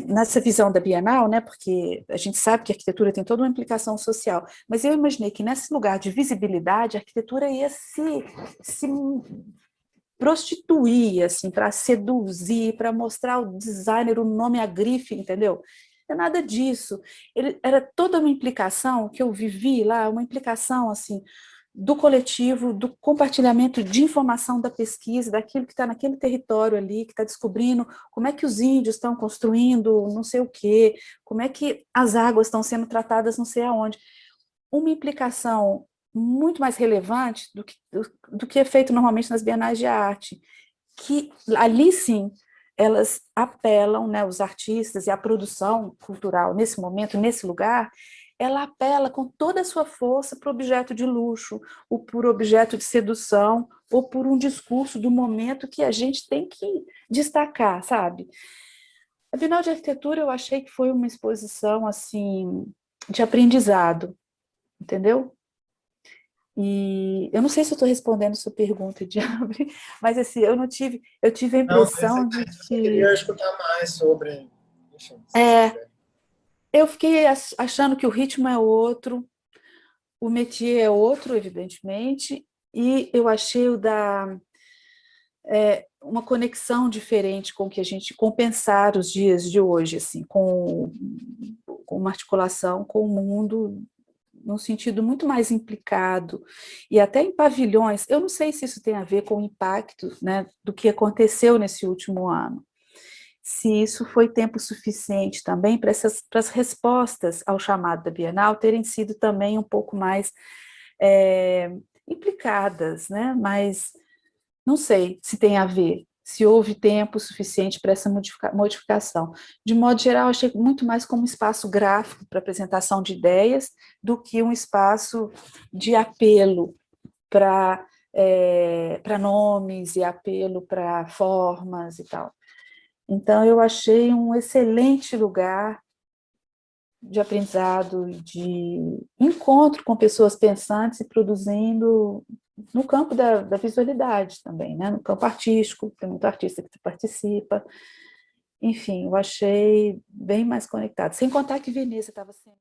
nessa visão da Bienal, né, porque a gente sabe que a arquitetura tem toda uma implicação social, mas eu imaginei que nesse lugar de visibilidade, a arquitetura ia se prostituir, assim, para seduzir, para mostrar ao designer o nome à grife, entendeu? Não é nada disso. Era toda uma implicação que eu vivi lá, uma implicação, assim, do coletivo, do compartilhamento de informação da pesquisa, daquilo que está naquele território ali, que está descobrindo como é que os índios estão construindo não sei o quê, como é que as águas estão sendo tratadas não sei aonde. Uma implicação muito mais relevante do que é feito normalmente nas bienais de arte, que ali sim elas apelam, né, os artistas e a produção cultural nesse momento, nesse lugar, ela apela com toda a sua força para o objeto de luxo, ou por objeto de sedução, ou por um discurso do momento que a gente tem que destacar, sabe? A Bienal de Arquitetura eu achei que foi uma exposição assim de aprendizado, entendeu? E eu não sei se eu estou respondendo a sua pergunta, Diabre, mas assim, eu tive a Não, mas impressão de eu só que queria escutar mais sobre, enfim, se você puder. eu fiquei achando que o ritmo é outro, o métier é outro, evidentemente, e eu achei uma conexão diferente com o que a gente, com pensar os dias de hoje, assim, com uma articulação com o mundo num sentido muito mais implicado, e até em pavilhões. Eu não sei se isso tem a ver com o impacto, né, do que aconteceu nesse último ano, se isso foi tempo suficiente também para as respostas ao chamado da Bienal terem sido também um pouco mais implicadas, né? Mas não sei se tem a ver, se houve tempo suficiente para essa modificação. De modo geral, achei muito mais como um espaço gráfico para apresentação de ideias do que um espaço de apelo para nomes e apelo para formas e tal. Então, eu achei um excelente lugar de aprendizado, de encontro com pessoas pensantes e produzindo no campo da visualidade também, né? No campo artístico, tem muito artista que participa. Enfim, eu achei bem mais conectado. Sem contar que Veneza estava sendo